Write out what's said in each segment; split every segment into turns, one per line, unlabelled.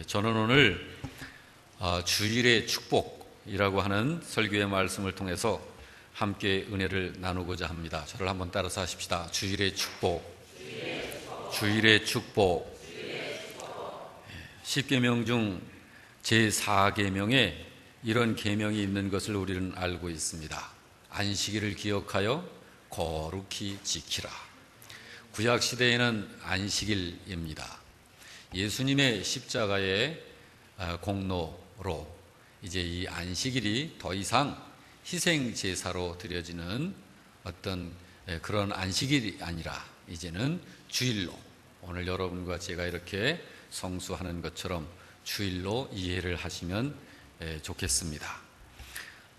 저는 오늘 주일의 축복이라고 하는 설교의 말씀을 통해서 함께 은혜를 나누고자 합니다. 저를 한번 따라서 하십시다. 주일의 축복, 주일의 축복. 10계명 중 제4계명에 이런 계명이 있는 것을 우리는 알고 있습니다. 안식일을 기억하여 거룩히 지키라. 구약시대에는 안식일입니다. 예수님의 십자가의 공로로 이제 이 안식일이 더 이상 희생제사로 드려지는 어떤 그런 안식일이 아니라 이제는 주일로, 오늘 여러분과 제가 이렇게 성수하는 것처럼 주일로 이해를 하시면 좋겠습니다.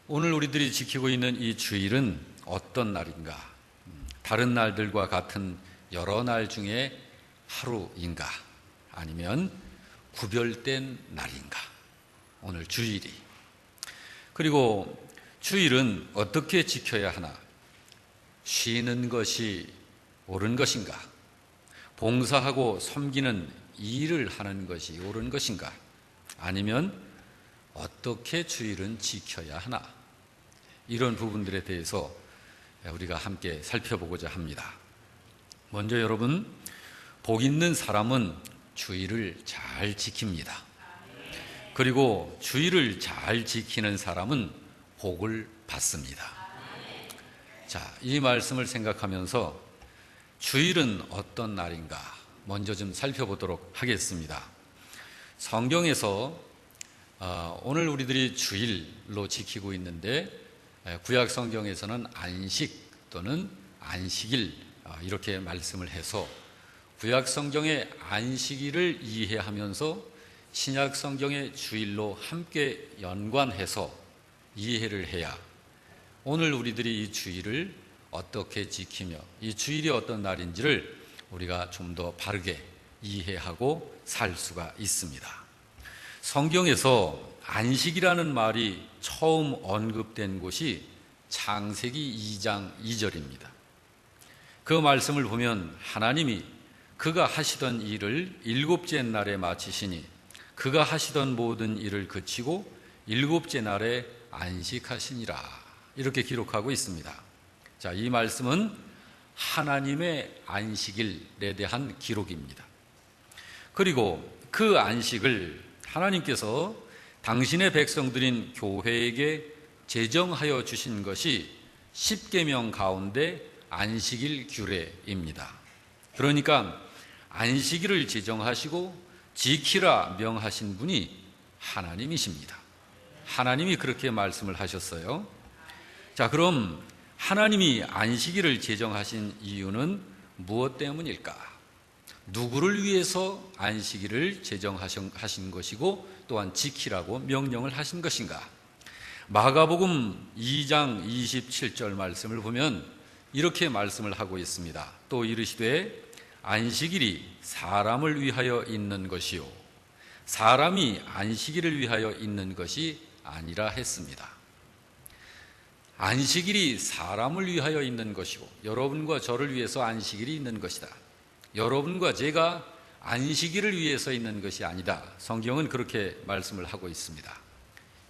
오늘 우리들이 지키고 있는 이 주일은 어떤 날인가? 다른 날들과 같은 여러 날 중에 하루인가? 아니면 구별된 날인가? 오늘 주일이. 그리고 주일은 어떻게 지켜야 하나? 쉬는 것이 옳은 것인가? 봉사하고 섬기는 일을 하는 것이 옳은 것인가? 아니면 어떻게 주일은 지켜야 하나? 이런 부분들에 대해서 우리가 함께 살펴보고자 합니다. 먼저 여러분, 복 있는 사람은 주일을 잘 지킵니다. 그리고 주일을 잘 지키는 사람은 복을 받습니다. 자, 이 말씀을 생각하면서 주일은 어떤 날인가 먼저 좀 살펴보도록 하겠습니다. 성경에서 오늘 우리들이 주일로 지키고 있는데 구약 성경에서는 안식 또는 안식일 이렇게 말씀을 해서 구약 성경의 안식일을 이해하면서 신약 성경의 주일로 함께 연관해서 이해를 해야 오늘 우리들이 이 주일을 어떻게 지키며 이 주일이 어떤 날인지를 우리가 좀 더 바르게 이해하고 살 수가 있습니다. 성경에서 안식이라는 말이 처음 언급된 곳이 창세기 2장 2절입니다. 그 말씀을 보면 하나님이 그가 하시던 일을 일곱째 날에 마치시니 그가 하시던 모든 일을 그치고 일곱째 날에 안식하시니라 이렇게 기록하고 있습니다. 자, 이 말씀은 하나님의 안식일에 대한 기록입니다. 그리고 그 안식을 하나님께서 당신의 백성들인 교회에게 제정하여 주신 것이 10계명 가운데 안식일 규례입니다. 그러니까 안식일을 제정하시고 지키라 명하신 분이 하나님이십니다. 하나님이 그렇게 말씀을 하셨어요. 자, 그럼 하나님이 안식일을 제정하신 이유는 무엇 때문일까? 누구를 위해서 안식일을 제정하신 것이고 또한 지키라고 명령을 하신 것인가? 마가복음 2장 27절 말씀을 보면 이렇게 말씀을 하고 있습니다. 또 이르시되 안식일이 사람을 위하여 있는 것이요 사람이 안식일을 위하여 있는 것이 아니라 했습니다. 안식일이 사람을 위하여 있는 것이고 여러분과 저를 위해서 안식일이 있는 것이다. 여러분과 제가 안식일을 위해서 있는 것이 아니다. 성경은 그렇게 말씀을 하고 있습니다.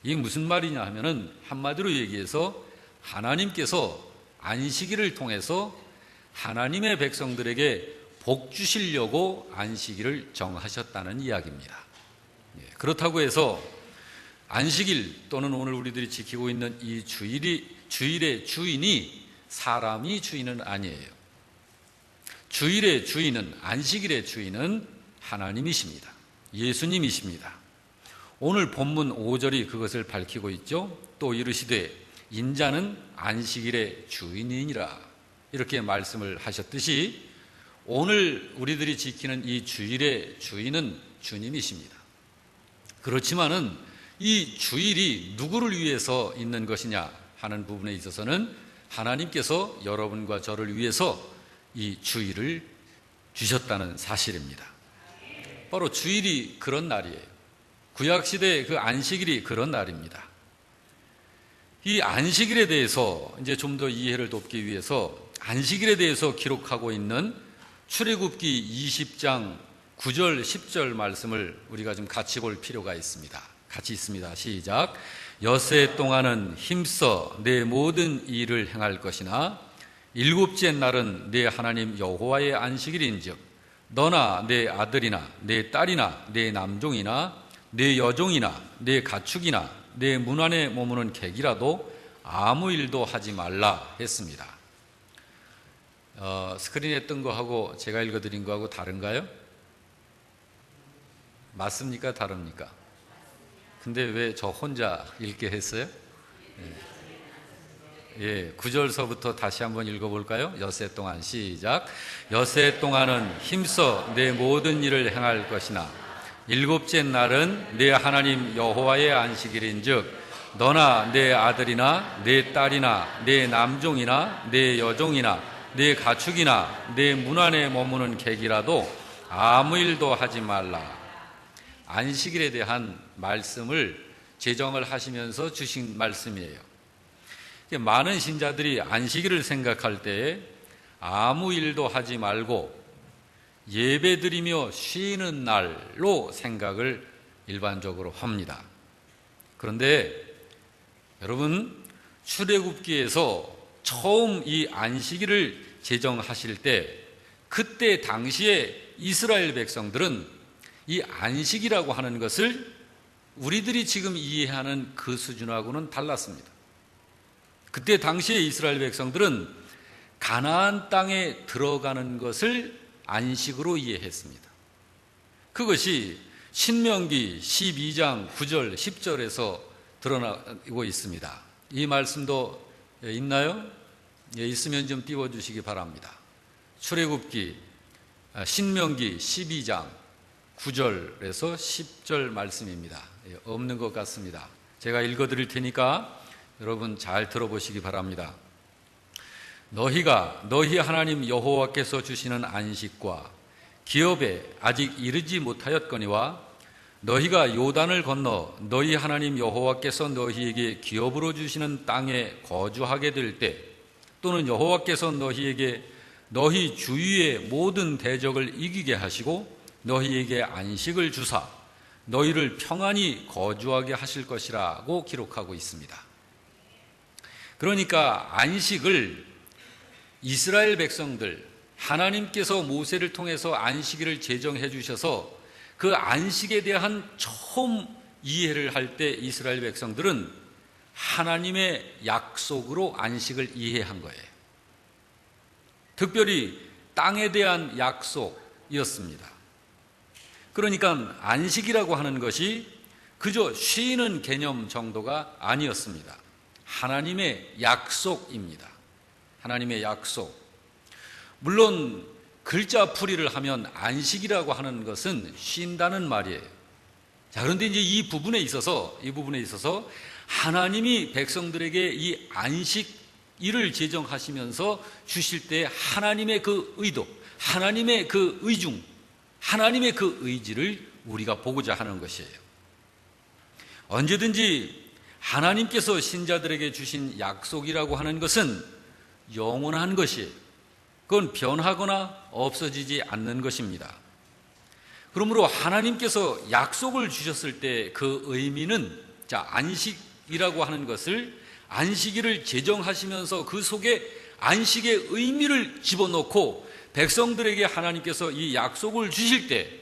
이게 무슨 말이냐 하면은 한마디로 얘기해서 하나님께서 안식일을 통해서 하나님의 백성들에게 복 주시려고 안식일을 정하셨다는 이야기입니다. 그렇다고 해서 안식일 또는 오늘 우리들이 지키고 있는 이 주일의 주인이 사람이 주인은 아니에요. 주일의 주인은, 안식일의 주인은 하나님이십니다. 예수님이십니다. 오늘 본문 5절이 그것을 밝히고 있죠. 또 이르시되 인자는 안식일의 주인이니라 이렇게 말씀을 하셨듯이 오늘 우리들이 지키는 이 주일의 주인은 주님이십니다. 그렇지만은 이 주일이 누구를 위해서 있는 것이냐 하는 부분에 있어서는 하나님께서 여러분과 저를 위해서 이 주일을 주셨다는 사실입니다. 바로 주일이 그런 날이에요. 구약시대의 그 안식일이 그런 날입니다. 이 안식일에 대해서 이제 좀 더 이해를 돕기 위해서 안식일에 대해서 기록하고 있는 출애굽기 20장 9절, 10절 말씀을 우리가 좀 같이 볼 필요가 있습니다. 같이 있습니다. 시작. 엿새 동안은 힘써 내 모든 일을 행할 것이나 일곱째 날은 내 하나님 여호와의 안식일인즉 너나 내 아들이나 내 딸이나 내 남종이나 내 여종이나 내 가축이나 내 문 안에 머무는 객이라도 아무 일도 하지 말라 했습니다. 스크린에 뜬 거하고 제가 읽어드린 거하고 다른가요? 맞습니까? 다릅니까? 근데 왜 저 혼자 읽게 했어요? 예, 9절서부터 다시 한번 읽어볼까요? 엿새 동안 시작. 엿새 동안은 힘써 내 모든 일을 행할 것이나 일곱째 날은 내 하나님 여호와의 안식일인즉 너나 내 아들이나 내 딸이나 내 남종이나 내 여종이나 내 가축이나 내 문 안에 머무는 객이라도 아무 일도 하지 말라. 안식일에 대한 말씀을 제정을 하시면서 주신 말씀이에요. 많은 신자들이 안식일을 생각할 때 아무 일도 하지 말고 예배드리며 쉬는 날로 생각을 일반적으로 합니다. 그런데 여러분, 출애굽기에서 처음 이 안식일을 제정하실 때 그때 당시에 이스라엘 백성들은 이 안식이라고 하는 것을 우리들이 지금 이해하는 그 수준하고는 달랐습니다. 그때 당시에 이스라엘 백성들은 가나안 땅에 들어가는 것을 안식으로 이해했습니다. 그것이 신명기 12장 9절 10절에서 드러나고 있습니다. 이 말씀도 있나요? 예, 있으면 좀 띄워주시기 바랍니다. 출애굽기 신명기 12장 9절에서 10절 말씀입니다. 예, 없는 것 같습니다. 제가 읽어드릴 테니까 여러분 잘 들어보시기 바랍니다. 너희가 너희 하나님 여호와께서 주시는 안식과 기업에 아직 이르지 못하였거니와 너희가 요단을 건너 너희 하나님 여호와께서 너희에게 기업으로 주시는 땅에 거주하게 될 때 또는 여호와께서 너희에게 너희 주위의 모든 대적을 이기게 하시고 너희에게 안식을 주사 너희를 평안히 거주하게 하실 것이라고 기록하고 있습니다. 그러니까 안식을 이스라엘 백성들, 하나님께서 모세를 통해서 안식일을 제정해 주셔서 그 안식에 대한 처음 이해를 할 때 이스라엘 백성들은 하나님의 약속으로 안식을 이해한 거예요. 특별히 땅에 대한 약속이었습니다. 그러니까 안식이라고 하는 것이 그저 쉬는 개념 정도가 아니었습니다. 하나님의 약속입니다. 하나님의 약속. 물론 글자 풀이를 하면 안식이라고 하는 것은 쉰다는 말이에요. 자, 그런데 이제 이 부분에 있어서 하나님이 백성들에게 이 안식일을 제정하시면서 주실 때 하나님의 그 의도, 하나님의 그 의중, 하나님의 그 의지를 우리가 보고자 하는 것이에요. 언제든지 하나님께서 신자들에게 주신 약속이라고 하는 것은 영원한 것이에요. 그건 변하거나 없어지지 않는 것입니다. 그러므로 하나님께서 약속을 주셨을 때 그 의미는 안식이라고 하는 것을 안식일을 제정하시면서 그 속에 안식의 의미를 집어넣고 백성들에게 하나님께서 이 약속을 주실 때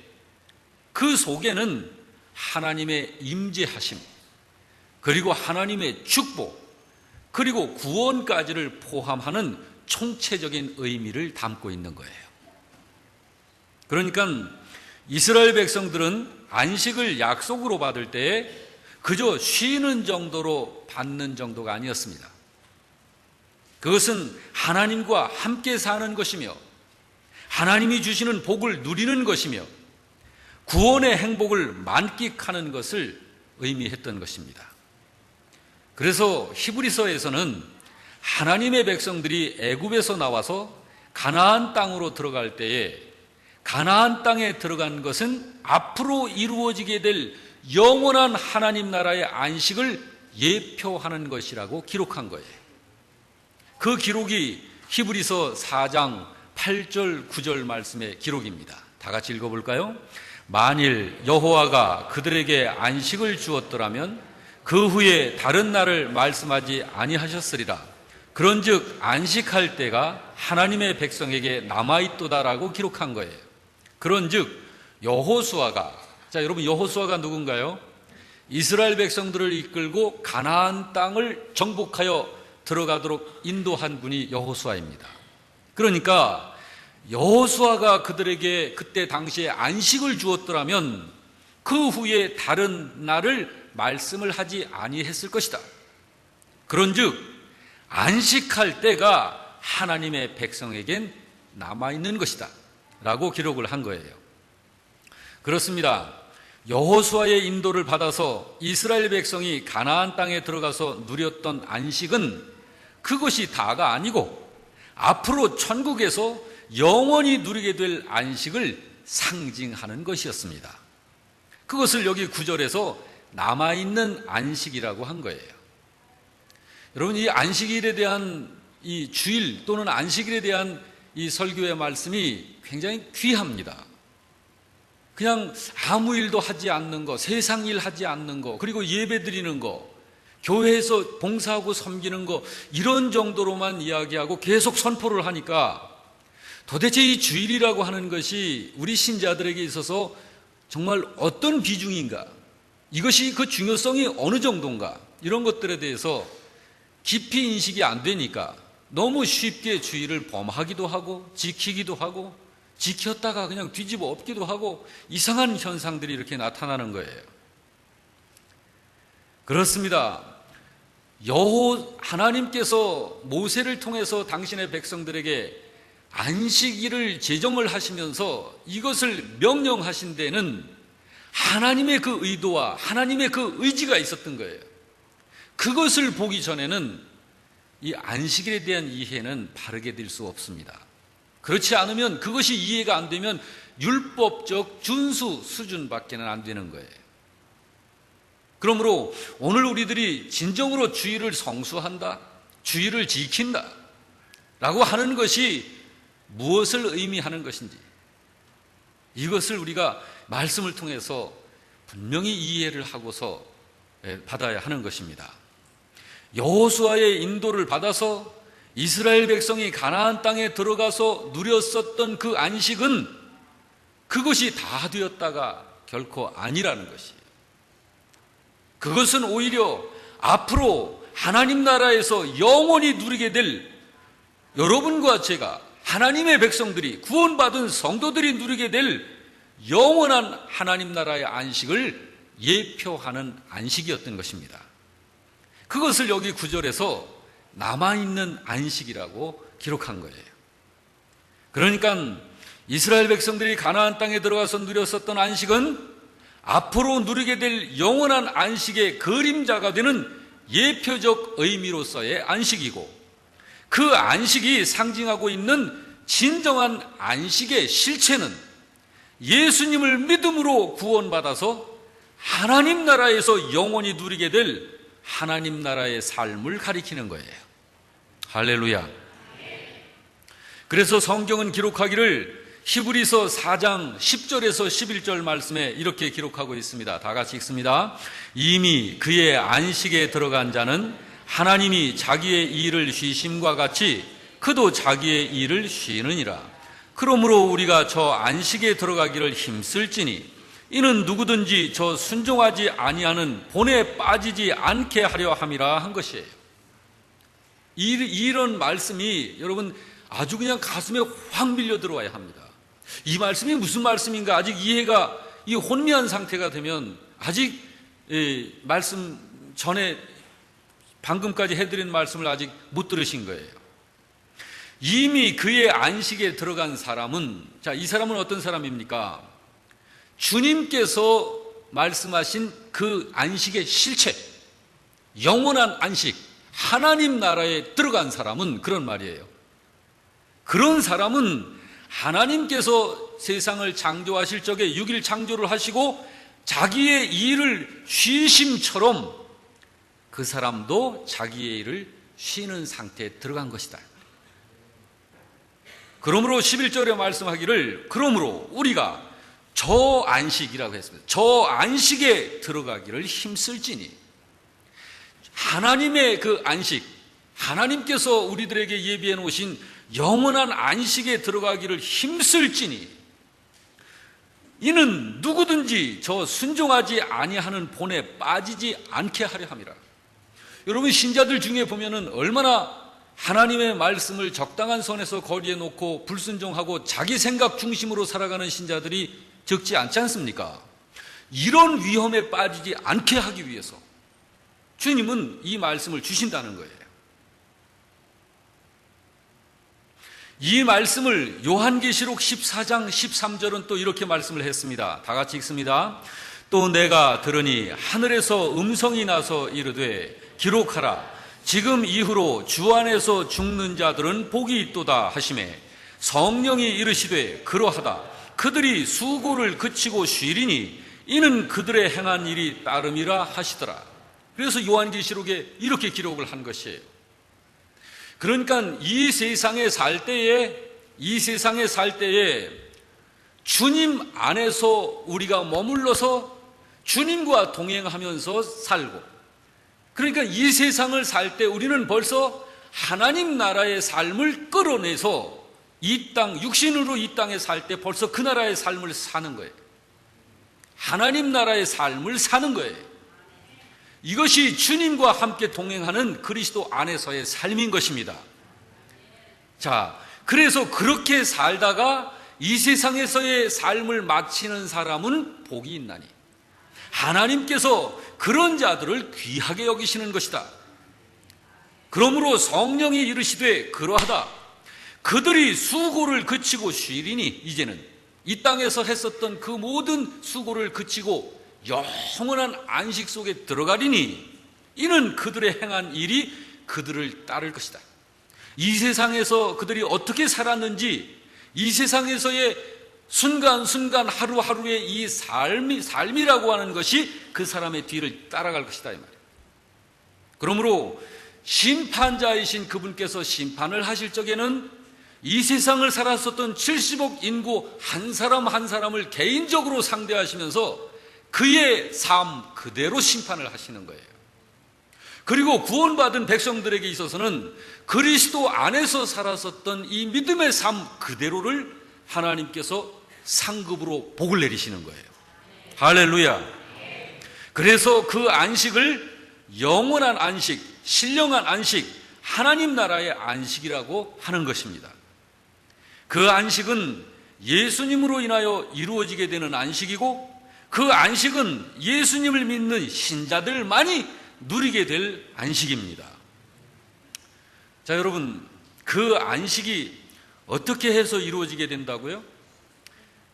그 속에는 하나님의 임재하심, 그리고 하나님의 축복, 그리고 구원까지를 포함하는 총체적인 의미를 담고 있는 거예요. 그러니까 이스라엘 백성들은 안식을 약속으로 받을 때 그저 쉬는 정도로 받는 정도가 아니었습니다. 그것은 하나님과 함께 사는 것이며 하나님이 주시는 복을 누리는 것이며 구원의 행복을 만끽하는 것을 의미했던 것입니다. 그래서 히브리서에서는 하나님의 백성들이 애굽에서 나와서 가나안 땅으로 들어갈 때에 가나안 땅에 들어간 것은 앞으로 이루어지게 될 영원한 하나님 나라의 안식을 예표하는 것이라고 기록한 거예요. 그 기록이 히브리서 4장 8절 9절 말씀의 기록입니다. 다 같이 읽어볼까요? 만일 여호와가 그들에게 안식을 주었더라면 그 후에 다른 날을 말씀하지 아니하셨으리라. 그런즉 안식할 때가 하나님의 백성에게 남아있도다라고 기록한 거예요. 그런즉 여호수아가, 자 여러분, 여호수아가 누군가요? 이스라엘 백성들을 이끌고 가나안 땅을 정복하여 들어가도록 인도한 분이 여호수아입니다. 그러니까 여호수아가 그들에게 그때 당시에 안식을 주었더라면 그 후에 다른 날을 말씀을 하지 아니했을 것이다. 그런즉 안식할 때가 하나님의 백성에겐 남아있는 것이다 라고 기록을 한 거예요. 그렇습니다. 여호수아의 인도를 받아서 이스라엘 백성이 가나안 땅에 들어가서 누렸던 안식은 그것이 다가 아니고 앞으로 천국에서 영원히 누리게 될 안식을 상징하는 것이었습니다. 그것을 여기 9절에서 남아있는 안식이라고 한 거예요. 여러분, 이 안식일에 대한 이 주일 또는 안식일에 대한 이 설교의 말씀이 굉장히 귀합니다. 그냥 아무 일도 하지 않는 거, 세상 일 하지 않는 거, 그리고 예배 드리는 거, 교회에서 봉사하고 섬기는 거, 이런 정도로만 이야기하고 계속 선포를 하니까 도대체 이 주일이라고 하는 것이 우리 신자들에게 있어서 정말 어떤 비중인가, 이것이 그 중요성이 어느 정도인가, 이런 것들에 대해서 깊이 인식이 안 되니까 너무 쉽게 주일을 범하기도 하고 지키기도 하고 지켰다가 그냥 뒤집어 엎기도 하고 이상한 현상들이 이렇게 나타나는 거예요. 그렇습니다. 하나님께서 모세를 통해서 당신의 백성들에게 안식일을 제정을 하시면서 이것을 명령하신 데는 하나님의 그 의도와 하나님의 그 의지가 있었던 거예요. 그것을 보기 전에는 이 안식일에 대한 이해는 바르게 될 수 없습니다. 그렇지 않으면, 그것이 이해가 안 되면 율법적 준수 수준밖에는 안 되는 거예요. 그러므로 오늘 우리들이 진정으로 주일을 성수한다, 주일을 지킨다 라고 하는 것이 무엇을 의미하는 것인지, 이것을 우리가 말씀을 통해서 분명히 이해를 하고서 받아야 하는 것입니다. 여호수아의 인도를 받아서 이스라엘 백성이 가나안 땅에 들어가서 누렸었던 그 안식은 그것이 다 되었다가 결코 아니라는 것이에요. 그것은 오히려 앞으로 하나님 나라에서 영원히 누리게 될 여러분과 제가, 하나님의 백성들이, 구원받은 성도들이 누리게 될 영원한 하나님 나라의 안식을 예표하는 안식이었던 것입니다. 그것을 여기 9절에서 남아있는 안식이라고 기록한 거예요. 그러니까 이스라엘 백성들이 가나안 땅에 들어가서 누렸었던 안식은 앞으로 누리게 될 영원한 안식의 그림자가 되는 예표적 의미로서의 안식이고, 그 안식이 상징하고 있는 진정한 안식의 실체는 예수님을 믿음으로 구원받아서 하나님 나라에서 영원히 누리게 될 하나님 나라의 삶을 가리키는 거예요. 할렐루야. 그래서 성경은 기록하기를 히브리서 4장 10절에서 11절 말씀에 이렇게 기록하고 있습니다. 다 같이 읽습니다. 이미 그의 안식에 들어간 자는 하나님이 자기의 일을 쉬심과 같이 그도 자기의 일을 쉬느니라. 그러므로 우리가 저 안식에 들어가기를 힘쓸지니 이는 누구든지 저 순종하지 아니하는 본에 빠지지 않게 하려 함이라 한 것이에요. 이런 말씀이 여러분 아주 그냥 가슴에 확 밀려 들어와야 합니다. 이 말씀이 무슨 말씀인가 아직 이해가 혼미한 상태가 되면 아직 말씀 전에 방금까지 해드린 말씀을 아직 못 들으신 거예요. 이미 그의 안식에 들어간 사람은, 자, 이 사람은 어떤 사람입니까? 주님께서 말씀하신 그 안식의 실체, 영원한 안식, 하나님 나라에 들어간 사람은 그런 말이에요. 그런 사람은 하나님께서 세상을 창조하실 적에 6일 창조를 하시고 자기의 일을 쉬심처럼 그 사람도 자기의 일을 쉬는 상태에 들어간 것이다. 그러므로 11절에 말씀하기를 그러므로 우리가 저 안식이라고 했습니다. 저 안식에 들어가기를 힘쓸지니, 하나님의 그 안식, 하나님께서 우리들에게 예비해 놓으신 영원한 안식에 들어가기를 힘쓸지니, 이는 누구든지 저 순종하지 아니하는 본에 빠지지 않게 하려 함이라. 여러분, 신자들 중에 보면은 얼마나 하나님의 말씀을 적당한 선에서 거리에 놓고 불순종하고 자기 생각 중심으로 살아가는 신자들이 적지 않지 않습니까? 이런 위험에 빠지지 않게 하기 위해서 주님은 이 말씀을 주신다는 거예요. 이 말씀을 요한계시록 14장 13절은 또 이렇게 말씀을 했습니다. 다 같이 읽습니다. 또 내가 들으니 하늘에서 음성이 나서 이르되 기록하라. 지금 이후로 주 안에서 죽는 자들은 복이 있도다 하시매 성령이 이르시되 그러하다. 그들이 수고를 그치고 쉬리니 이는 그들의 행한 일이 따름이라 하시더라. 그래서 요한계시록에 이렇게 기록을 한 것이에요. 그러니까 이 세상에 살 때에 주님 안에서 우리가 머물러서 주님과 동행하면서 살고, 그러니까 이 세상을 살 때 우리는 벌써 하나님 나라의 삶을 끌어내서 이 땅, 육신으로 이 땅에 살 때 벌써 그 나라의 삶을 사는 거예요. 하나님 나라의 삶을 사는 거예요. 이것이 주님과 함께 동행하는 그리스도 안에서의 삶인 것입니다. 자, 그래서 그렇게 살다가 이 세상에서의 삶을 마치는 사람은 복이 있나니, 하나님께서 그런 자들을 귀하게 여기시는 것이다. 그러므로 성령이 이르시되 그러하다. 그들이 수고를 그치고 쉬리니, 이제는 이 땅에서 했었던 그 모든 수고를 그치고 영원한 안식 속에 들어가리니 이는 그들의 행한 일이 그들을 따를 것이다. 이 세상에서 그들이 어떻게 살았는지, 이 세상에서의 순간순간 하루하루의 이 삶이라고 하는 것이 그 사람의 뒤를 따라갈 것이다, 이 말이에요. 그러므로 심판자이신 그분께서 심판을 하실 적에는 이 세상을 살았었던 70억 인구 한 사람 한 사람을 개인적으로 상대하시면서 그의 삶 그대로 심판을 하시는 거예요. 그리고 구원받은 백성들에게 있어서는 그리스도 안에서 살았었던 이 믿음의 삶 그대로를 하나님께서 상급으로 복을 내리시는 거예요. 할렐루야. 그래서 그 안식을 영원한 안식, 신령한 안식, 하나님 나라의 안식이라고 하는 것입니다. 그 안식은 예수님으로 인하여 이루어지게 되는 안식이고, 그 안식은 예수님을 믿는 신자들만이 누리게 될 안식입니다. 자, 여러분, 그 안식이 어떻게 해서 이루어지게 된다고요?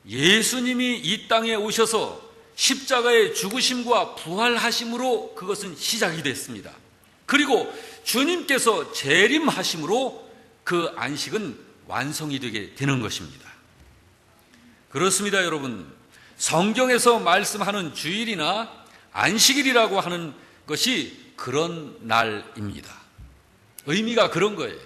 예수님이 이 땅에 오셔서 십자가의 죽으심과 부활하심으로 그것은 시작이 됐습니다. 그리고 주님께서 재림하심으로 그 안식은 완성이 되게 되는 것입니다. 그렇습니다, 여러분. 성경에서 말씀하는 주일이나 안식일이라고 하는 것이 그런 날입니다. 의미가 그런 거예요.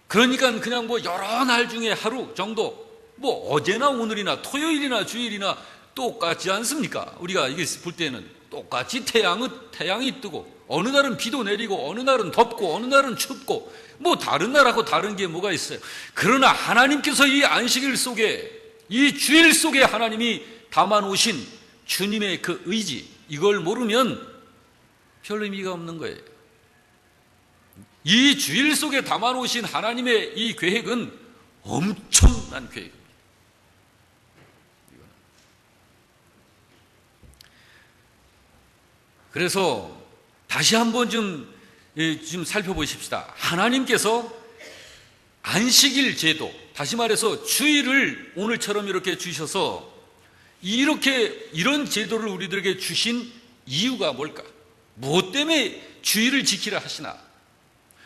그러니까 그냥 여러 날 중에 하루 정도, 어제나 오늘이나 토요일이나 주일이나 똑같지 않습니까? 우리가 이게 볼 때는 똑같이 태양이 뜨고, 어느 날은 비도 내리고, 어느 날은 덥고, 어느 날은 춥고, 다른 날하고 다른 게 뭐가 있어요? 그러나 하나님께서 이 안식일 속에, 이 주일 속에 하나님이 담아 놓으신 주님의 그 의지, 이걸 모르면 별 의미가 없는 거예요. 이 주일 속에 담아 놓으신 하나님의 이 계획은 엄청난 계획입니다. 그래서 다시 한번 좀 살펴보십시다. 하나님께서 안식일 제도, 다시 말해서 주일을 오늘처럼 이렇게 주셔서 이런 제도를 우리들에게 주신 이유가 뭘까? 무엇 때문에 주일을 지키라 하시나?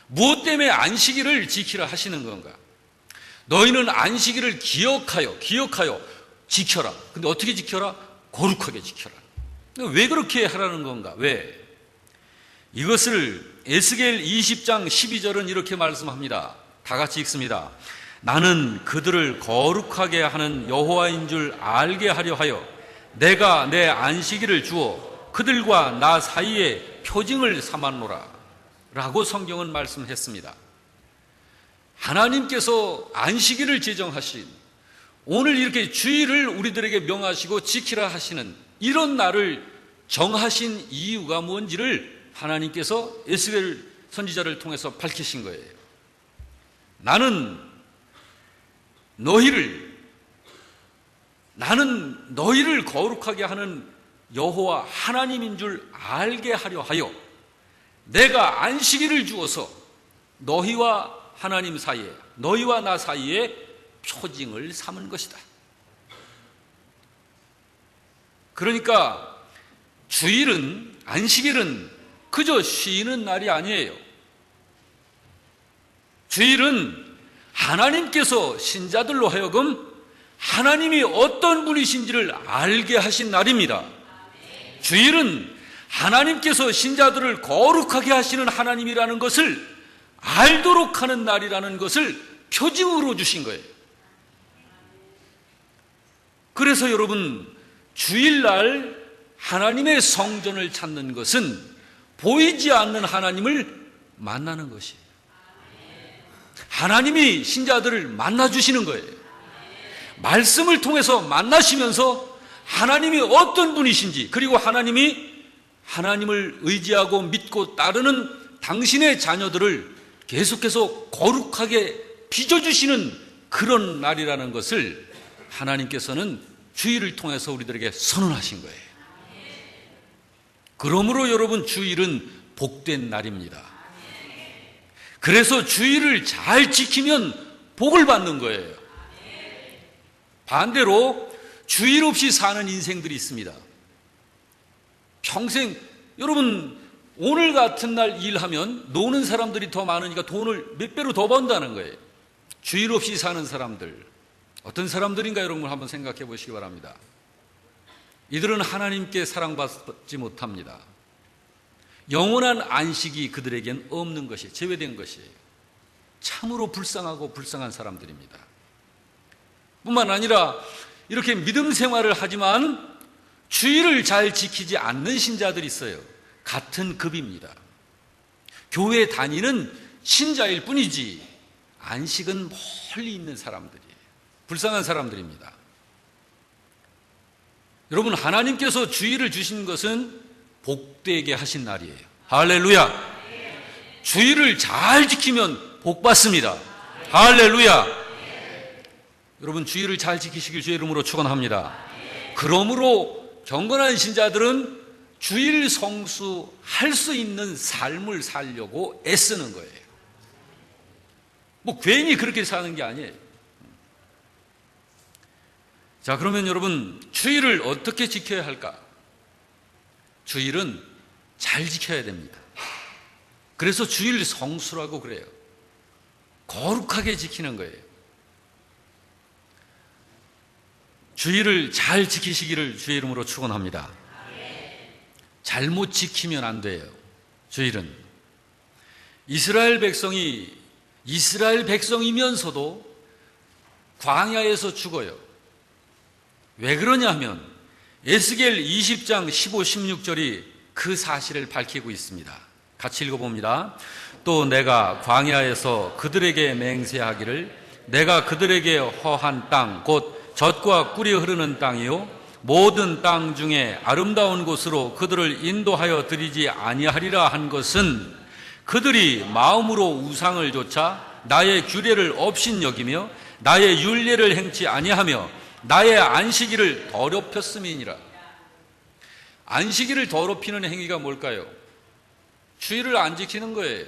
무엇 때문에 안식일을 지키라 하시는 건가? 너희는 안식일을 기억하여 지켜라. 근데 어떻게 지켜라? 거룩하게 지켜라. 왜 그렇게 하라는 건가? 왜? 이것을 에스겔 20장 12절은 이렇게 말씀합니다. 다 같이 읽습니다. 나는 그들을 거룩하게 하는 여호와인 줄 알게 하려 하여 내가 내 안식일을 주어 그들과 나 사이에 표징을 삼았노라 라고 성경은 말씀했습니다. 하나님께서 안식일을 제정하신, 오늘 이렇게 주일을 우리들에게 명하시고 지키라 하시는 이런 날을 정하신 이유가 뭔지를 하나님께서 에스겔 선지자를 통해서 밝히신 거예요. 나는 너희를 거룩하게 하는 여호와 하나님인 줄 알게 하려 하여 내가 안식일을 주어서 너희와 하나님 사이에, 너희와 나 사이에 표징을 삼은 것이다. 그러니까 주일은, 안식일은 그저 쉬는 날이 아니에요. 주일은 하나님께서 신자들로 하여금 하나님이 어떤 분이신지를 알게 하신 날입니다. 주일은 하나님께서 신자들을 거룩하게 하시는 하나님이라는 것을 알도록 하는 날이라는 것을 표징으로 주신 거예요. 그래서 여러분, 주일날 하나님의 성전을 찾는 것은 보이지 않는 하나님을 만나는 것이에요. 하나님이 신자들을 만나주시는 거예요. 말씀을 통해서 만나시면서 하나님이 어떤 분이신지, 그리고 하나님을 의지하고 믿고 따르는 당신의 자녀들을 계속해서 거룩하게 빚어주시는 그런 날이라는 것을 하나님께서는 주일을 통해서 우리들에게 선언하신 거예요. 그러므로 여러분, 주일은 복된 날입니다. 그래서 주일을 잘 지키면 복을 받는 거예요. 반대로 주일 없이 사는 인생들이 있습니다. 평생, 여러분, 오늘 같은 날 일하면 노는 사람들이 더 많으니까 돈을 몇 배로 더 번다는 거예요. 주일 없이 사는 사람들, 어떤 사람들인가 여러분 한번 생각해 보시기 바랍니다. 이들은 하나님께 사랑받지 못합니다. 영원한 안식이 그들에겐 없는 것이, 제외된 것이에요. 참으로 불쌍한 사람들입니다. 뿐만 아니라 이렇게 믿음 생활을 하지만 주일을 잘 지키지 않는 신자들이 있어요. 같은 급입니다. 교회 다니는 신자일 뿐이지 안식은 멀리 있는 사람들이에요. 불쌍한 사람들입니다. 여러분, 하나님께서 주일을 주신 것은 복되게 하신 날이에요. 할렐루야. 주일을 잘 지키면 복 받습니다. 할렐루야. 여러분, 주일을 잘 지키시길 주의 이름으로 축원합니다. 그러므로 경건한 신자들은 주일 성수할 수 있는 삶을 살려고 애쓰는 거예요. 뭐 괜히 그렇게 사는 게 아니에요. 자, 그러면 여러분, 주일을 어떻게 지켜야 할까? 주일은 잘 지켜야 됩니다. 그래서 주일 성수라고 그래요. 거룩하게 지키는 거예요. 주일을 잘 지키시기를 주의 이름으로 축원합니다. 잘못 지키면 안 돼요. 주일은 이스라엘 백성이면서도 광야에서 죽어요. 왜 그러냐면 에스겔 20장 15, 16절이 그 사실을 밝히고 있습니다. 같이 읽어봅니다. 또 내가 광야에서 그들에게 맹세하기를 내가 그들에게 허한 땅 곧 젖과 꿀이 흐르는 땅이요 모든 땅 중에 아름다운 곳으로 그들을 인도하여 드리지 아니하리라 한 것은 그들이 마음으로 우상을 좇아 나의 규례를 업신여기며 나의 율례를 행치 아니하며 나의 안식일을 더럽혔음이니라. 안식일을 더럽히는 행위가 뭘까요? 주일을 안 지키는 거예요.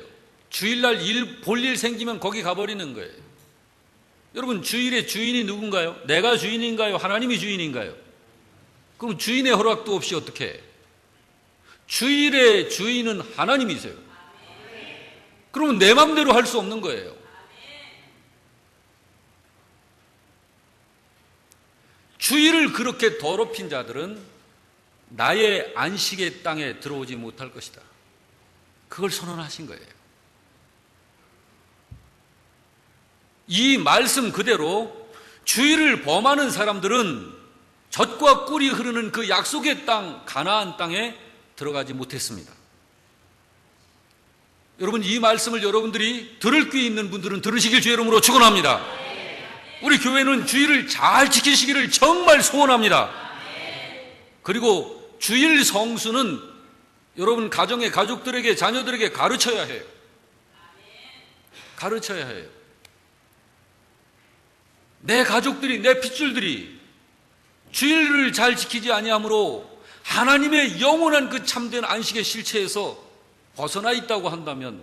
주일날 볼일 생기면 거기 가버리는 거예요. 여러분, 주일의 주인이 누군가요? 내가 주인인가요? 하나님이 주인인가요? 그럼 주인의 허락도 없이 어떻게 해? 주일의 주인은 하나님이세요. 그러면 내 맘대로 할 수 없는 거예요. 주일을 그렇게 더럽힌 자들은 나의 안식의 땅에 들어오지 못할 것이다. 그걸 선언하신 거예요. 이 말씀 그대로 주의를 범하는 사람들은 젖과 꿀이 흐르는 그 약속의 땅, 가나안 땅에 들어가지 못했습니다. 여러분, 이 말씀을 여러분들이 들을 귀 있는 분들은 들으시길 주의 이름으로 축원합니다. 우리 교회는 주의를 잘 지키시기를 정말 소원합니다. 그리고 주일 성수는 여러분 가정의 가족들에게, 자녀들에게 가르쳐야 해요. 가르쳐야 해요. 내 가족들이, 내 핏줄들이 주일을 잘 지키지 아니하므로 하나님의 영원한 그 참된 안식의 실체에서 벗어나 있다고 한다면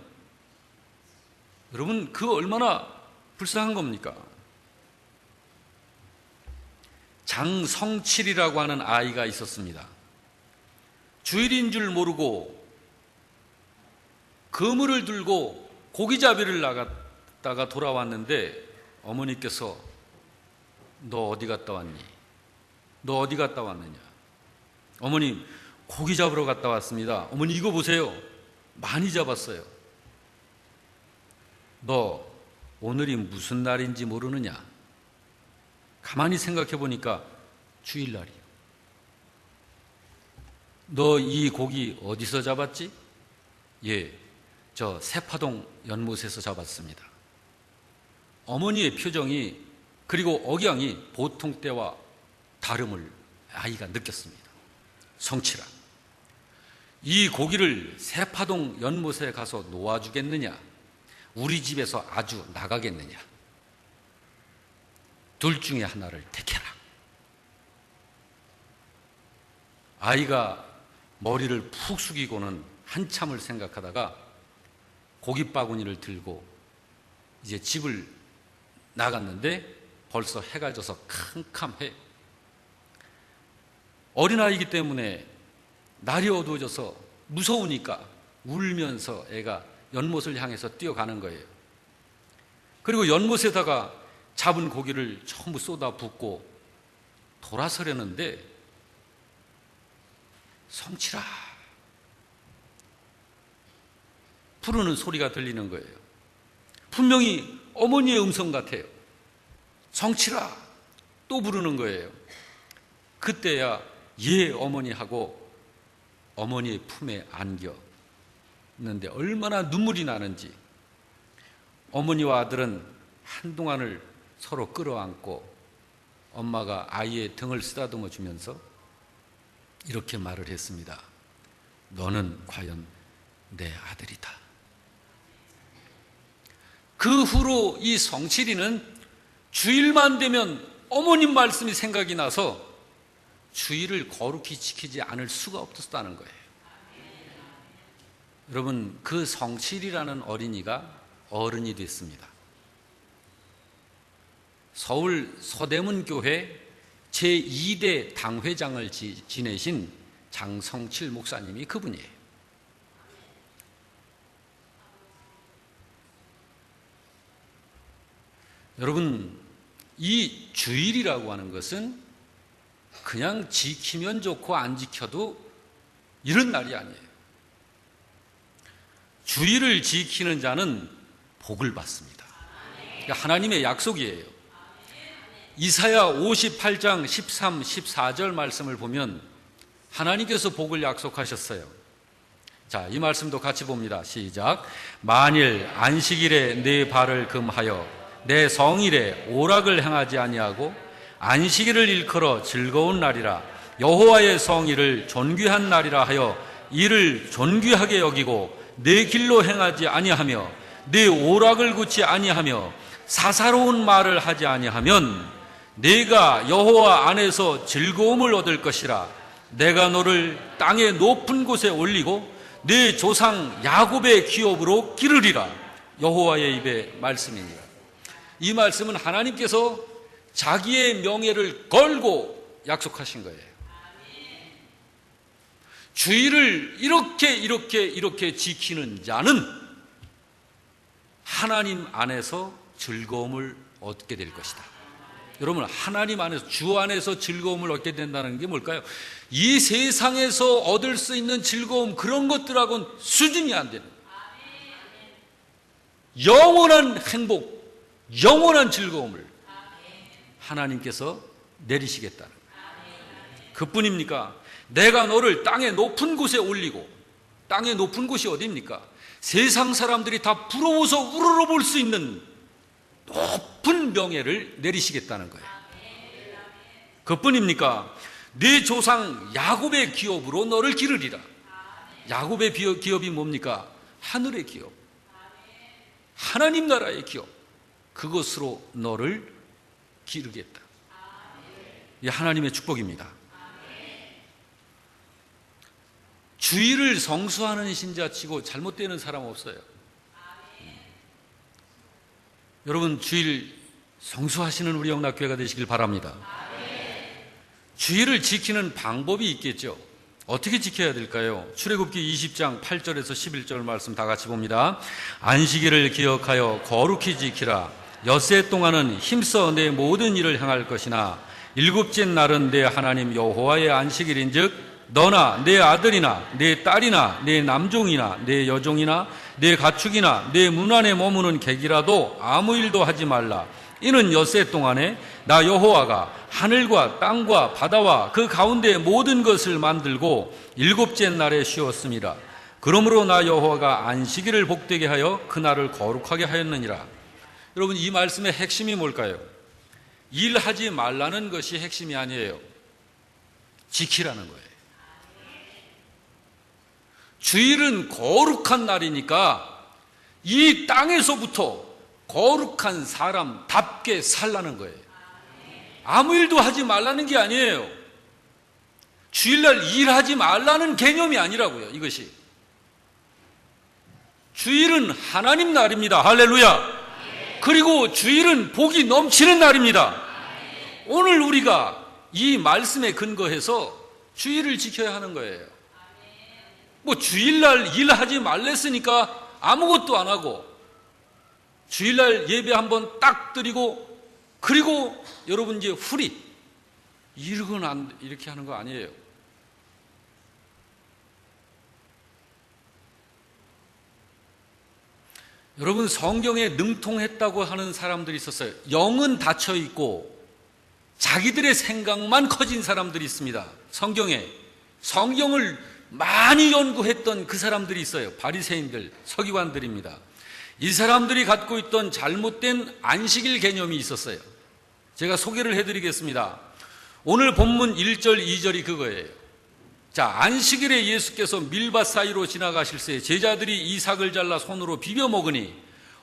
여러분, 그 얼마나 불쌍한 겁니까? 장성칠이라고 하는 아이가 있었습니다. 주일인 줄 모르고 그물을 들고 고기잡이를 나갔다가 돌아왔는데 어머니께서 너 어디 갔다 왔니? 너 어디 갔다 왔느냐? 어머님, 고기 잡으러 갔다 왔습니다. 어머니, 이거 보세요. 많이 잡았어요. 너 오늘이 무슨 날인지 모르느냐? 가만히 생각해 보니까 주일날이요. 너 이 고기 어디서 잡았지? 예, 저 세파동 연못에서 잡았습니다. 어머니의 표정이, 그리고 억양이 보통 때와 다름을 아이가 느꼈습니다. 성칠아, 이 고기를 세파동 연못에 가서 놓아주겠느냐? 우리 집에서 아주 나가겠느냐? 둘 중에 하나를 택해라. 아이가 머리를 푹 숙이고는 한참을 생각하다가 고깃바구니를 들고 이제 집을 나갔는데 벌써 해가 져서 캄캄해. 어린아이이기 때문에 날이 어두워져서 무서우니까 울면서 애가 연못을 향해서 뛰어가는 거예요. 그리고 연못에다가 잡은 고기를 전부 쏟아붓고 돌아서려는데 성칠아 부르는 소리가 들리는 거예요. 분명히 어머니의 음성 같아요. 성칠아, 또 부르는 거예요. 그때야 예 어머니 하고 어머니의 품에 안겼는데 얼마나 눈물이 나는지. 어머니와 아들은 한동안을 서로 끌어안고 엄마가 아이의 등을 쓰다듬어 주면서 이렇게 말을 했습니다. 너는 과연 내 아들이다. 그 후로 이 성칠이는 주일만 되면 어머님 말씀이 생각이 나서 주일을 거룩히 지키지 않을 수가 없었다는 거예요. 여러분, 그 성칠이라는 어린이가 어른이 됐습니다. 서울 서대문교회 제2대 당회장을 지내신 장성칠 목사님이 그분이에요. 여러분, 이 주일이라고 하는 것은 그냥 지키면 좋고 안 지켜도 이런 날이 아니에요. 주일을 지키는 자는 복을 받습니다. 그러니까 하나님의 약속이에요. 이사야 58장 13, 14절 말씀을 보면 하나님께서 복을 약속하셨어요. 자, 이 말씀도 같이 봅니다. 시작. 만일 안식일에 내 발을 금하여 내 성일에 오락을 행하지 아니하고 안식일을 일컬어 즐거운 날이라 여호와의 성일을 존귀한 날이라 하여 이를 존귀하게 여기고 내 길로 행하지 아니하며 내 오락을 굳지 아니하며 사사로운 말을 하지 아니하면 내가 여호와 안에서 즐거움을 얻을 것이라. 내가 너를 땅의 높은 곳에 올리고 내 조상 야곱의 기업으로 기르리라. 여호와의 입의 말씀이니라. 이 말씀은 하나님께서 자기의 명예를 걸고 약속하신 거예요. 주일을 이렇게 지키는 자는 하나님 안에서 즐거움을 얻게 될 것이다. 여러분, 하나님 안에서, 주 안에서 즐거움을 얻게 된다는 게 뭘까요? 이 세상에서 얻을 수 있는 즐거움, 그런 것들하고는 수준이 안 되는 영원한 행복, 영원한 즐거움을 하나님께서 내리시겠다는 거예요. 그뿐입니까? 내가 너를 땅의 높은 곳에 올리고, 땅의 높은 곳이 어디입니까? 세상 사람들이 다 부러워서 우러러볼 수 있는 높은 명예를 내리시겠다는 거예요. 그뿐입니까? 네 조상 야곱의 기업으로 너를 기르리라. 야곱의 기업이 뭡니까? 하늘의 기업, 하나님 나라의 기업, 그것으로 너를 기르겠다. 이 하나님의 축복입니다. 주일을 성수하는 신자치고 잘못되는 사람 없어요. 여러분, 주일 성수하시는 우리 영락교회가 되시길 바랍니다. 주일을 지키는 방법이 있겠죠. 어떻게 지켜야 될까요? 출애굽기 20장 8절에서 11절 말씀 다 같이 봅니다. 안식일을 기억하여 거룩히 지키라. 엿새 동안은 힘써 내 모든 일을 행할 것이나 일곱째 날은 내 하나님 여호와의 안식일인즉 너나 내 아들이나 내 딸이나 내 남종이나 내 여종이나 내 가축이나 내 문 안에 머무는 객이라도 아무 일도 하지 말라. 이는 엿새 동안에 나 여호와가 하늘과 땅과 바다와 그 가운데 모든 것을 만들고 일곱째 날에 쉬었습니다. 그러므로 나 여호와가 안식일을 복되게 하여 그날을 거룩하게 하였느니라. 여러분, 이 말씀의 핵심이 뭘까요? 일하지 말라는 것이 핵심이 아니에요. 지키라는 거예요. 주일은 거룩한 날이니까 이 땅에서부터 거룩한 사람답게 살라는 거예요. 아무 일도 하지 말라는 게 아니에요. 주일날 일하지 말라는 개념이 아니라고요. 이것이 주일은 하나님 날입니다. 할렐루야. 그리고 주일은 복이 넘치는 날입니다. 오늘 우리가 이 말씀에 근거해서 주일을 지켜야 하는 거예요. 뭐 주일날 일하지 말랬으니까 아무것도 안 하고 주일날 예배 한번 딱 드리고 그리고 여러분 이제 후리 이렇게 하는 거 아니에요. 여러분, 성경에 능통했다고 하는 사람들이 있었어요. 영은 닫혀 있고 자기들의 생각만 커진 사람들이 있습니다. 성경을 많이 연구했던 그 사람들이 있어요. 바리새인들, 서기관들입니다. 이 사람들이 갖고 있던 잘못된 안식일 개념이 있었어요. 제가 소개를 해드리겠습니다. 오늘 본문 1절, 2절이 그거예요. 자, 안식일에 예수께서 밀밭 사이로 지나가실새 제자들이 이삭을 잘라 손으로 비벼 먹으니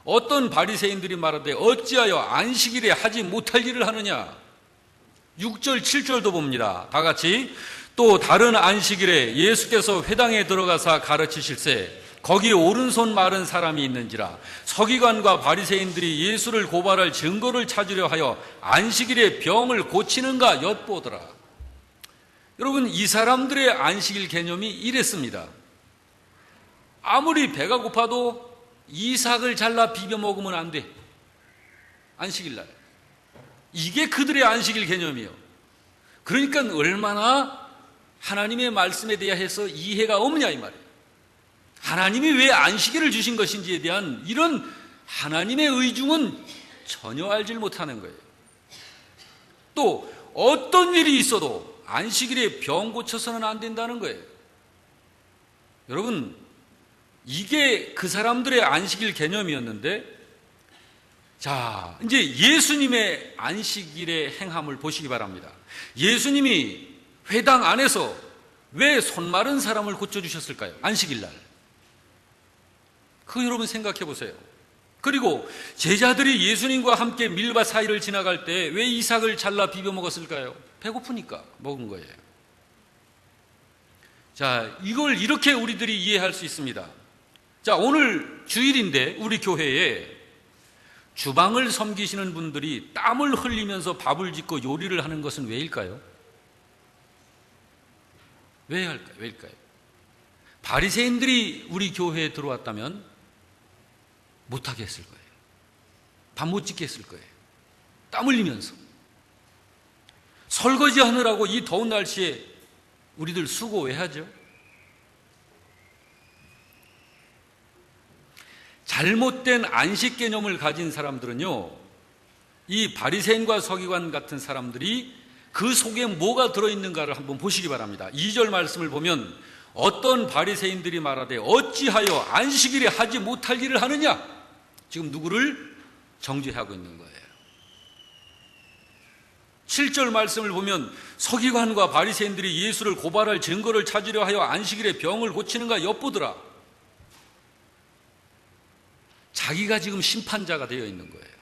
어떤 바리새인들이 말하되 어찌하여 안식일에 하지 못할 일을 하느냐. 6절, 7절도 봅니다. 다 같이. 또 다른 안식일에 예수께서 회당에 들어가사 가르치실새 거기 오른손 마른 사람이 있는지라. 서기관과 바리새인들이 예수를 고발할 증거를 찾으려 하여 안식일에 병을 고치는가 엿보더라. 여러분, 이 사람들의 안식일 개념이 이랬습니다. 아무리 배가 고파도 이삭을 잘라 비벼 먹으면 안 돼. 안식일 날. 이게 그들의 안식일 개념이에요. 그러니까 얼마나 하나님의 말씀에 대해서 이해가 없냐 이 말이에요. 하나님이 왜 안식일을 주신 것인지에 대한 이런 하나님의 의중은 전혀 알지 못하는 거예요. 또 어떤 일이 있어도 안식일에 병 고쳐서는 안 된다는 거예요. 여러분, 이게 그 사람들의 안식일 개념이었는데, 자, 이제 예수님의 안식일의 행함을 보시기 바랍니다. 예수님이 회당 안에서 왜 손 마른 사람을 고쳐주셨을까요? 안식일 날. 그거 여러분 생각해 보세요. 그리고 제자들이 예수님과 함께 밀밭 사이를 지나갈 때 왜 이삭을 잘라 비벼 먹었을까요? 배고프니까 먹은 거예요. 자, 이걸 이렇게 우리들이 이해할 수 있습니다. 자, 오늘 주일인데 우리 교회에 주방을 섬기시는 분들이 땀을 흘리면서 밥을 짓고 요리를 하는 것은 왜일까요? 왜일까요? 바리새인들이 우리 교회에 들어왔다면 못하게 했을 거예요. 밥 못 짓게 했을 거예요. 땀 흘리면서. 설거지 하느라고 이 더운 날씨에 우리들 수고 왜 하죠? 잘못된 안식 개념을 가진 사람들은요, 이 바리새인과 서기관 같은 사람들이 그 속에 뭐가 들어있는가를 한번 보시기 바랍니다. 2절 말씀을 보면 어떤 바리새인들이 말하되 어찌하여 안식일에 하지 못할 일을 하느냐? 지금 누구를 정죄하고 있는 거예요. 7절 말씀을 보면 서기관과 바리새인들이 예수를 고발할 증거를 찾으려 하여 안식일에 병을 고치는가 엿보더라. 자기가 지금 심판자가 되어 있는 거예요.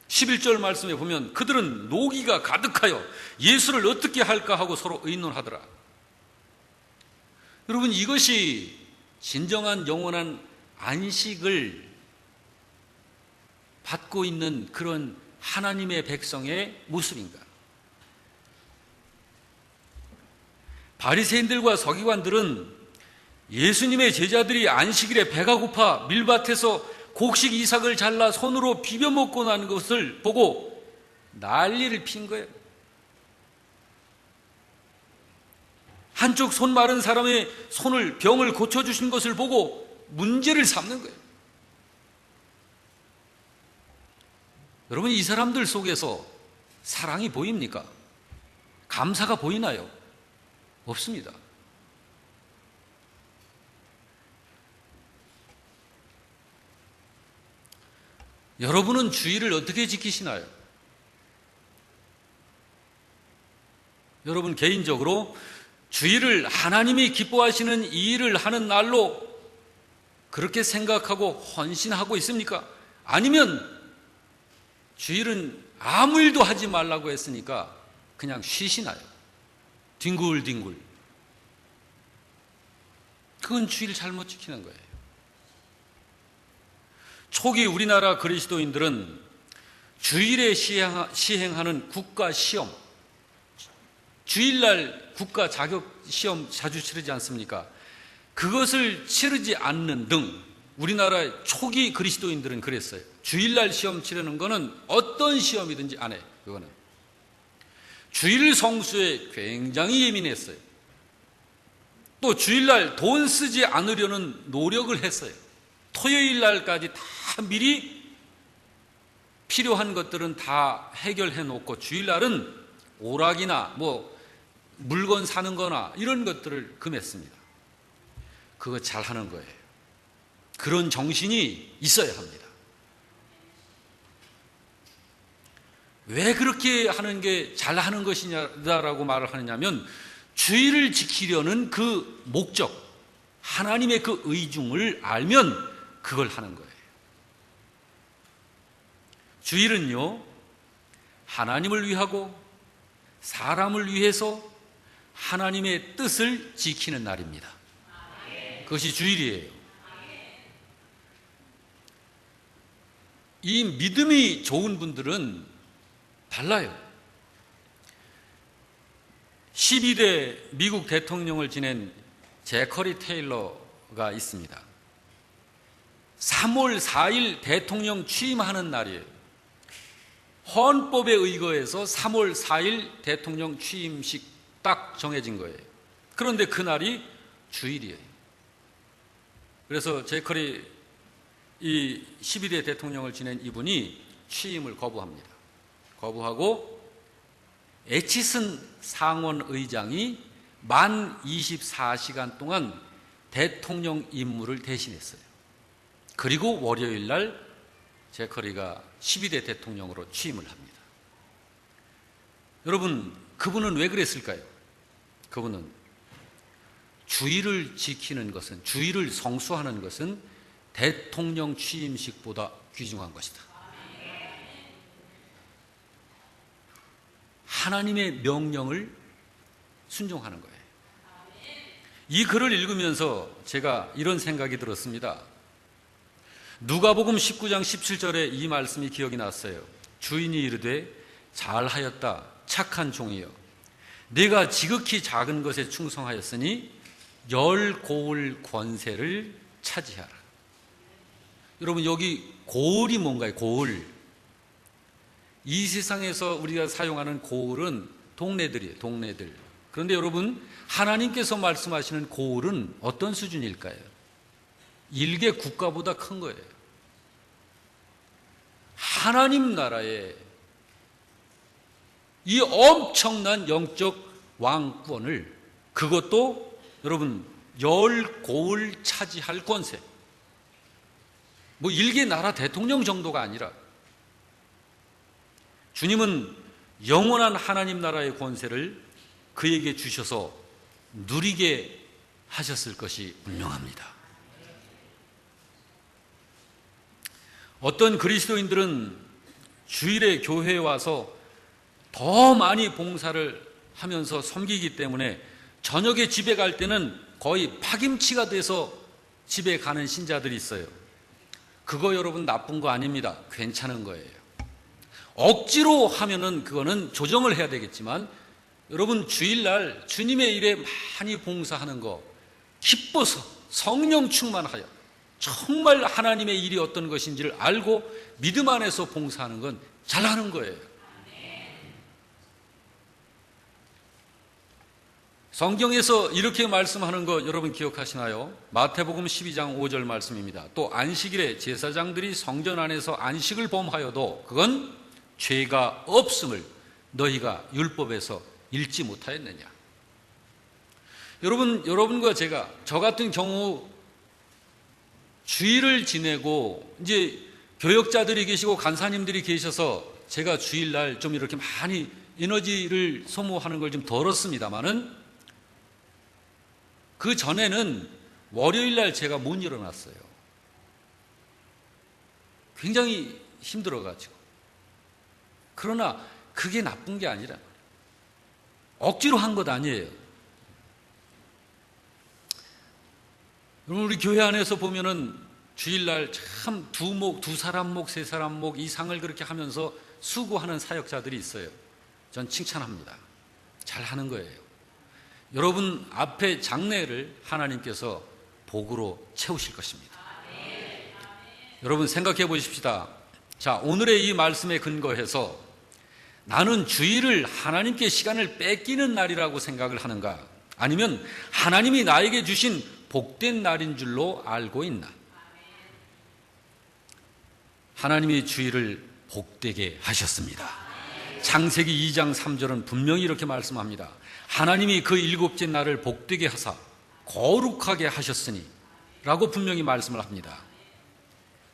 11절 말씀에 보면 그들은 노기가 가득하여 예수를 어떻게 할까 하고 서로 의논하더라. 여러분, 이것이 진정한 영원한 안식을 받고 있는 그런 하나님의 백성의 모습인가? 바리새인들과 서기관들은 예수님의 제자들이 안식일에 배가 고파 밀밭에서 곡식 이삭을 잘라 손으로 비벼 먹고 난 것을 보고 난리를 핀 거예요. 한쪽 손 마른 사람의 손을 병을 고쳐주신 것을 보고 문제를 삼는 거예요. 여러분, 이 사람들 속에서 사랑이 보입니까? 감사가 보이나요? 없습니다. 여러분은 주의를 어떻게 지키시나요? 여러분 개인적으로 주일을 하나님이 기뻐하시는 이 일을 하는 날로 그렇게 생각하고 헌신하고 있습니까? 아니면 주일은 아무 일도 하지 말라고 했으니까 그냥 쉬시나요? 뒹굴뒹굴. 그건 주일을 잘못 지키는 거예요. 초기 우리나라 그리스도인들은 주일에 시행하는 국가 시험, 주일날 국가 자격 시험 자주 치르지 않습니까? 그것을 치르지 않는 등 우리나라 초기 그리스도인들은 그랬어요. 주일날 시험 치르는 거는 어떤 시험이든지 안 해요. 그거는 주일 성수에 굉장히 예민했어요. 또 주일날 돈 쓰지 않으려는 노력을 했어요. 토요일 날까지 다 미리 필요한 것들은 다 해결해 놓고 주일날은 오락이나 물건 사는 거나 이런 것들을 금했습니다. 그거 잘 하는 거예요. 그런 정신이 있어야 합니다. 왜 그렇게 하는 게 잘하는 것이냐라고 말을 하느냐면 주일을 지키려는 그 목적, 하나님의 그 의중을 알면 그걸 하는 거예요. 주일은요, 하나님을 위하고 사람을 위해서 하나님의 뜻을 지키는 날입니다. 그것이 주일이에요. 이 믿음이 좋은 분들은 달라요. 12대 미국 대통령을 지낸 제커리 테일러가 있습니다. 3월 4일 대통령 취임하는 날이에요. 헌법에 의거해서 3월 4일 대통령 취임식 딱 정해진 거예요. 그런데 그날이 주일이에요. 그래서 제커리 이 12대 대통령을 지낸 이분이 취임을 거부합니다. 거부하고 애치슨 상원 의장이 만 24시간 동안 대통령 임무를 대신했어요. 그리고 월요일 날 제커리가 12대 대통령으로 취임을 합니다. 여러분, 그분은 왜 그랬을까요? 그분은 주일을 지키는 것은, 주일을 성수하는 것은 대통령 취임식보다 귀중한 것이다. 하나님의 명령을 순종하는 거예요. 이 글을 읽으면서 제가 이런 생각이 들었습니다. 누가복음 19장 17절에 이 말씀이 기억이 났어요. 주인이 이르되 잘하였다 착한 종이여, 네가 지극히 작은 것에 충성하였으니 10고을 권세를 차지하라. 여러분, 여기 고을이 뭔가요? 고을. 이 세상에서 우리가 사용하는 고을은 동네들이에요. 동네들. 그런데 여러분, 하나님께서 말씀하시는 고을은 어떤 수준일까요? 일개 국가보다 큰 거예요. 하나님 나라의 이 엄청난 영적 왕권을, 그것도 여러분 10고을 차지할 권세, 뭐 일개 나라 대통령 정도가 아니라 주님은 영원한 하나님 나라의 권세를 그에게 주셔서 누리게 하셨을 것이 분명합니다. 어떤 그리스도인들은 주일에 교회에 와서 더 많이 봉사를 하면서 섬기기 때문에 저녁에 집에 갈 때는 거의 파김치가 돼서 집에 가는 신자들이 있어요. 그거 여러분 나쁜 거 아닙니다. 괜찮은 거예요. 억지로 하면은 그거는 조정을 해야 되겠지만, 여러분 주일날 주님의 일에 많이 봉사하는 거 기뻐서 성령 충만하여 정말 하나님의 일이 어떤 것인지를 알고 믿음 안에서 봉사하는 건 잘하는 거예요. 성경에서 이렇게 말씀하는 거 여러분 기억하시나요? 마태복음 12장 5절 말씀입니다. 또 안식일에 제사장들이 성전 안에서 안식을 범하여도 그건 죄가 없음을 너희가 율법에서 읽지 못하였느냐. 여러분과 제가, 저 같은 경우 주일을 지내고 이제 교역자들이 계시고 간사님들이 계셔서 제가 주일날 좀 이렇게 많이 에너지를 소모하는 걸 좀 덜었습니다만은, 그 전에는 월요일날 제가 못 일어났어요. 굉장히 힘들어가지고. 그러나 그게 나쁜 게 아니라 억지로 한 것 아니에요. 여러분, 우리 교회 안에서 보면은 주일날 참 두 사람 목, 세 사람 목 이상을 그렇게 하면서 수고하는 사역자들이 있어요. 전 칭찬합니다. 잘 하는 거예요. 여러분 앞에 장래를 하나님께서 복으로 채우실 것입니다. 여러분 생각해 보십시다. 자, 오늘의 이 말씀에 근거해서 나는 주일을 하나님께 시간을 뺏기는 날이라고 생각을 하는가? 아니면 하나님이 나에게 주신 복된 날인 줄로 알고 있나? 하나님이 주일을 복되게 하셨습니다. 창세기 2장 3절은 분명히 이렇게 말씀합니다. 하나님이 그 일곱째 날을 복되게 하사 거룩하게 하셨으니 라고 분명히 말씀을 합니다.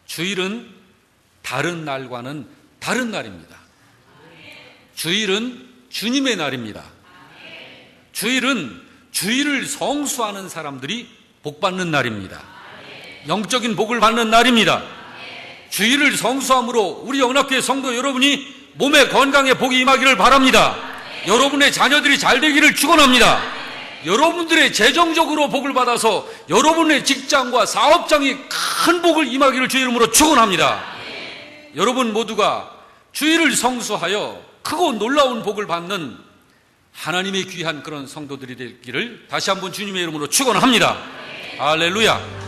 주일은 다른 날과는 다른 날입니다. 주일은 주님의 날입니다. 주일은 주일을 성수하는 사람들이 복받는 날입니다. 영적인 복을 받는 날입니다. 주일을 성수함으로 우리 영락교회 성도 여러분이 몸의 건강에 복이 임하기를 바랍니다. 여러분의 자녀들이 잘 되기를 축원합니다. 여러분들의 재정적으로 복을 받아서 여러분의 직장과 사업장이 큰 복을 임하기를 주의 이름으로 축원합니다. 여러분 모두가 주일을 성수하여 크고 놀라운 복을 받는 하나님의 귀한 그런 성도들이 되기를 다시 한번 주님의 이름으로 축원합니다. 할렐루야.